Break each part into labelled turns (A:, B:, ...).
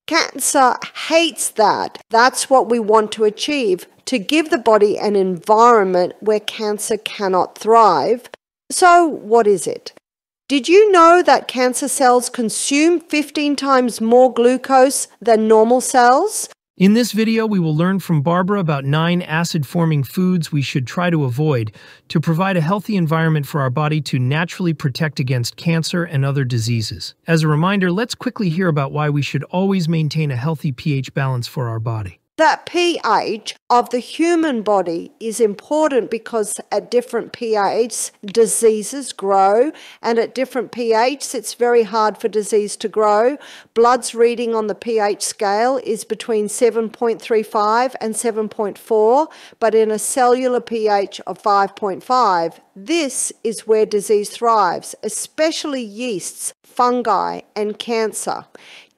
A: Cancer hates that. That's what we want to achieve, to give the body an environment where cancer cannot thrive. So what is it? Did you know that cancer cells consume 15 times more glucose than normal cells?
B: In this video, we will learn from Barbara about 9 acid-forming foods we should try to avoid to provide a healthy environment for our body to naturally protect against cancer and other diseases. As a reminder, let's quickly hear about why we should always maintain a healthy pH balance for our body.
A: That pH of the human body is important because at different pHs, diseases grow, and at different pHs, it's very hard for disease to grow. Blood's reading on the pH scale is between 7.35 and 7.4, but in a cellular pH of 5.5, this is where disease thrives, especially yeasts, fungi, and cancer.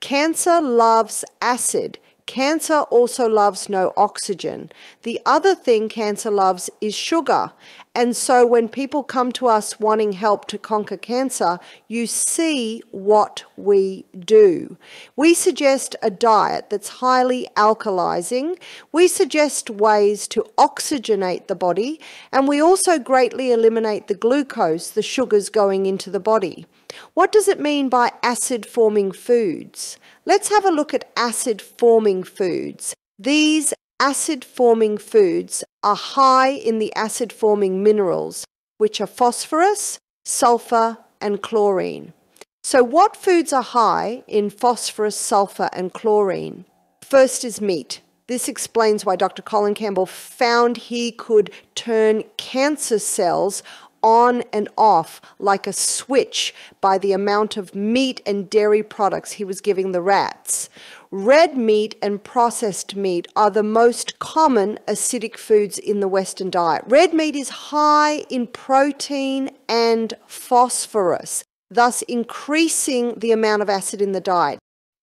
A: Cancer loves acid. Cancer also loves no oxygen. The other thing cancer loves is sugar. And so when people come to us wanting help to conquer cancer, you see what we do. We suggest a diet that's highly alkalizing. We suggest ways to oxygenate the body. And we also greatly eliminate the glucose, the sugars going into the body. What does it mean by acid-forming foods? Let's have a look at acid-forming foods. These acid-forming foods are high in the acid-forming minerals, which are phosphorus, sulfur, and chlorine. So what foods are high in phosphorus, sulfur, and chlorine? First is meat. This explains why Dr. Colin Campbell found he could turn cancer cells on and off like a switch by the amount of meat and dairy products he was giving the rats. Red meat and processed meat are the most common acidic foods in the Western diet. Red meat is high in protein and phosphorus, thus increasing the amount of acid in the diet.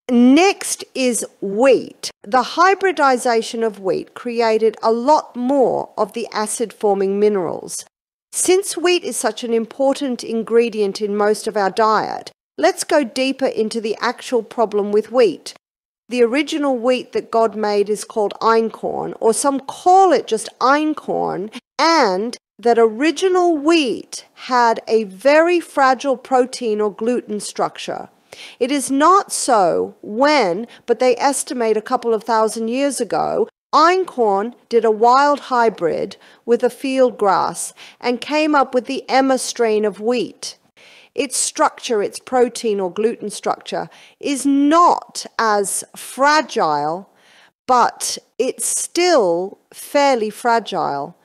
A: Next is wheat. The hybridization of wheat created a lot more of the acid-forming minerals. Since wheat is such an important ingredient in most of our diet, let's go deeper into the actual problem with wheat. The original wheat that God made is called einkorn, or some call it just einkorn, and that original wheat had a very fragile protein or gluten structure. It is not so when, but they estimate a couple of thousand years ago, einkorn did a wild hybrid with a field grass and came up with the Emma strain of wheat. Its structure, its protein or gluten structure, is not as fragile, but it's still fairly fragile.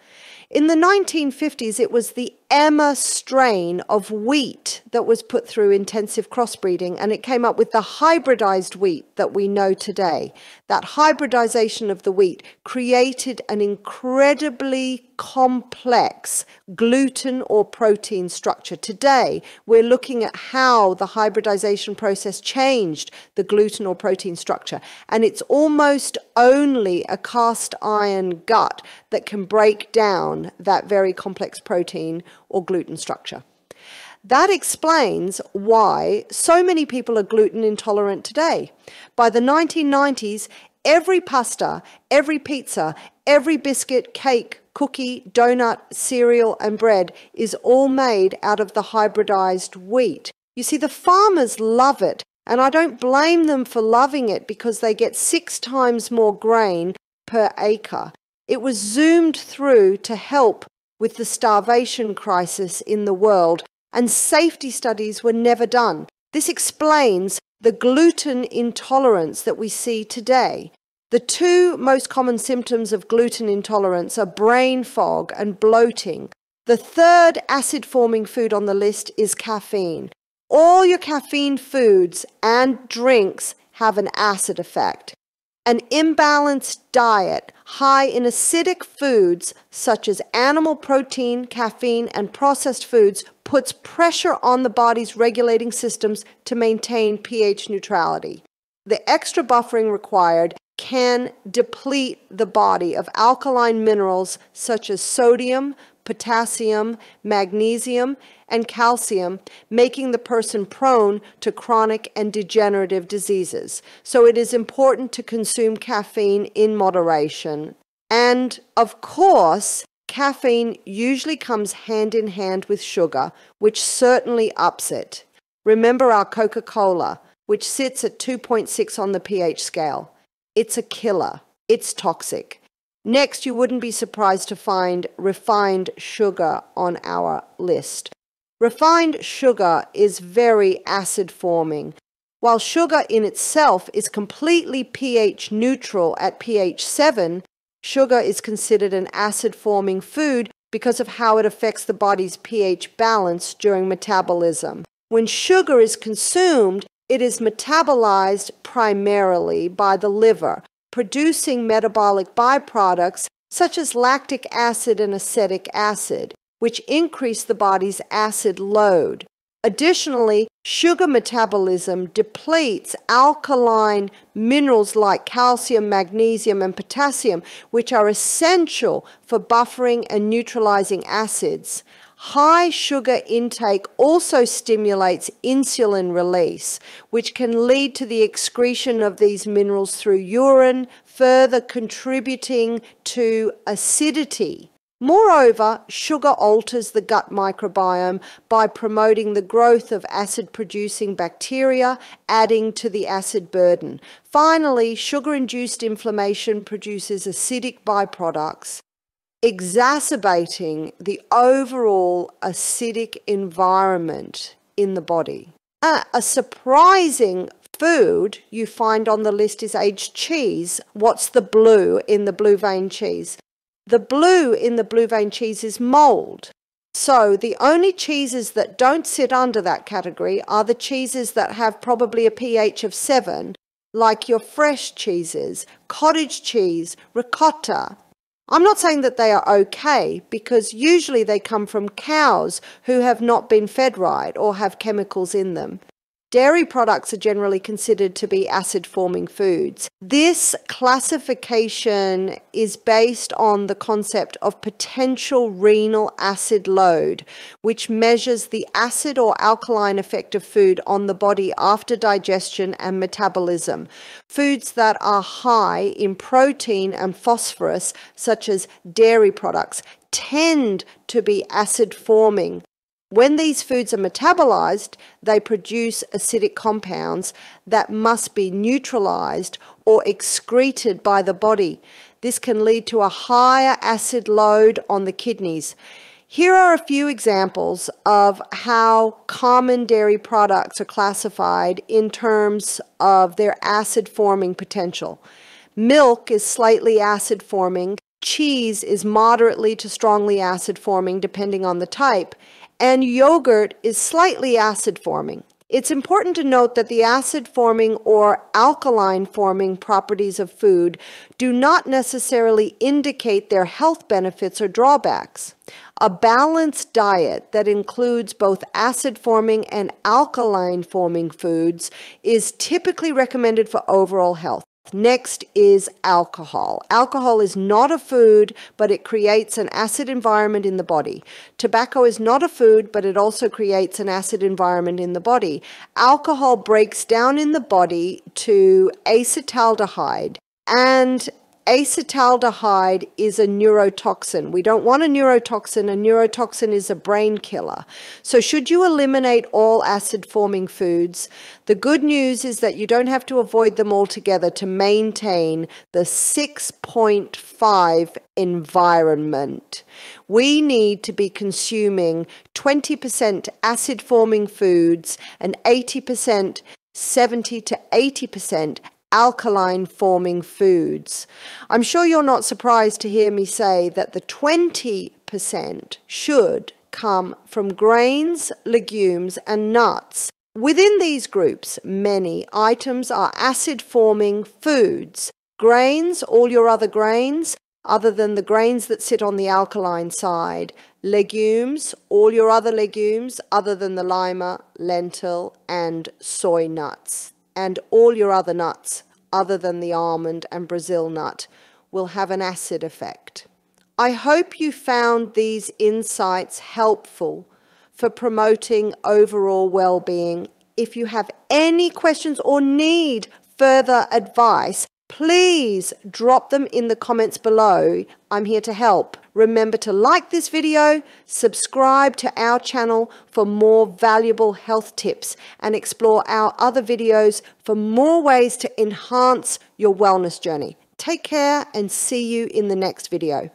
A: In the 1950s, it was the Emma strain of wheat that was put through intensive crossbreeding, and it came up with the hybridized wheat that we know today. That hybridization of the wheat created an incredibly complex gluten or protein structure. Today, we're looking at how the hybridization process changed the gluten or protein structure, and it's almost only a cast iron gut that can break down that very complex protein or gluten structure. That explains why so many people are gluten intolerant today. By the 1990s, every pasta, every pizza, every biscuit, cake, cookie, donut, cereal, and bread is all made out of the hybridized wheat. You see, the farmers love it, and I don't blame them for loving it because they get 6 times more grain per acre. It was zoomed through to help with the starvation crisis in the world, and safety studies were never done. This explains the gluten intolerance that we see today. The 2 most common symptoms of gluten intolerance are brain fog and bloating. The 3rd acid-forming food on the list is caffeine. All your caffeine foods and drinks have an acid effect. An imbalanced diet high in acidic foods such as animal protein, caffeine, and processed foods puts pressure on the body's regulating systems to maintain pH neutrality. The extra buffering required can deplete the body of alkaline minerals such as sodium, potassium, magnesium, and calcium, making the person prone to chronic and degenerative diseases. So it is important to consume caffeine in moderation. And of course, caffeine usually comes hand in hand with sugar, which certainly ups it. Remember our Coca-Cola, which sits at 2.6 on the pH scale. It's a killer. It's toxic. Next, you wouldn't be surprised to find refined sugar on our list. Refined sugar is very acid forming. While sugar in itself is completely pH neutral at pH 7, sugar is considered an acid forming food because of how it affects the body's pH balance during metabolism. When sugar is consumed, it is metabolized primarily by the liver, producing metabolic byproducts such as lactic acid and acetic acid, which increase the body's acid load. Additionally, sugar metabolism depletes alkaline minerals like calcium, magnesium, and potassium, which are essential for buffering and neutralizing acids. High sugar intake also stimulates insulin release, which can lead to the excretion of these minerals through urine, further contributing to acidity. Moreover, sugar alters the gut microbiome by promoting the growth of acid-producing bacteria, adding to the acid burden. Finally, sugar-induced inflammation produces acidic byproducts, exacerbating the overall acidic environment in the body. A surprising food you find on the list is aged cheese. What's the blue in the blue vein cheese? The blue in the blue vein cheese is mold. So the only cheeses that don't sit under that category are the cheeses that have probably a pH of 7, like your fresh cheeses, cottage cheese, ricotta. I'm not saying that they are okay, because usually they come from cows who have not been fed right or have chemicals in them. Dairy products are generally considered to be acid-forming foods. This classification is based on the concept of potential renal acid load, which measures the acid or alkaline effect of food on the body after digestion and metabolism. Foods that are high in protein and phosphorus, such as dairy products, tend to be acid-forming. When these foods are metabolized, they produce acidic compounds that must be neutralized or excreted by the body. This can lead to a higher acid load on the kidneys. Here are a few examples of how common dairy products are classified in terms of their acid-forming potential. Milk is slightly acid-forming. Cheese is moderately to strongly acid-forming, depending on the type. And yogurt is slightly acid-forming. It's important to note that the acid-forming or alkaline-forming properties of food do not necessarily indicate their health benefits or drawbacks. A balanced diet that includes both acid-forming and alkaline-forming foods is typically recommended for overall health. Next is alcohol. Alcohol is not a food, but it creates an acid environment in the body. Tobacco is not a food, but it also creates an acid environment in the body. Alcohol breaks down in the body to acetaldehyde, and acetaldehyde is a neurotoxin. We don't want a neurotoxin. A neurotoxin is a brain killer. So should you eliminate all acid-forming foods? The good news is that you don't have to avoid them altogether to maintain the 6.5 environment. We need to be consuming 20% acid-forming foods and 80%, 70 to 80% alkaline forming foods. I'm sure you're not surprised to hear me say that the 20% should come from grains, legumes, and nuts. Within these groups, many items are acid-forming foods. Grains, all your other grains, other than the grains that sit on the alkaline side. Legumes, all your other legumes, other than the lima, lentil, and soy nuts. And all your other nuts other than the almond and Brazil nut will have an acid effect. I hope you found these insights helpful for promoting overall well-being. If you have any questions or need further advice, please drop them in the comments below. I'm here to help. Remember to like this video, subscribe to our channel for more valuable health tips, and explore our other videos for more ways to enhance your wellness journey. Take care and see you in the next video.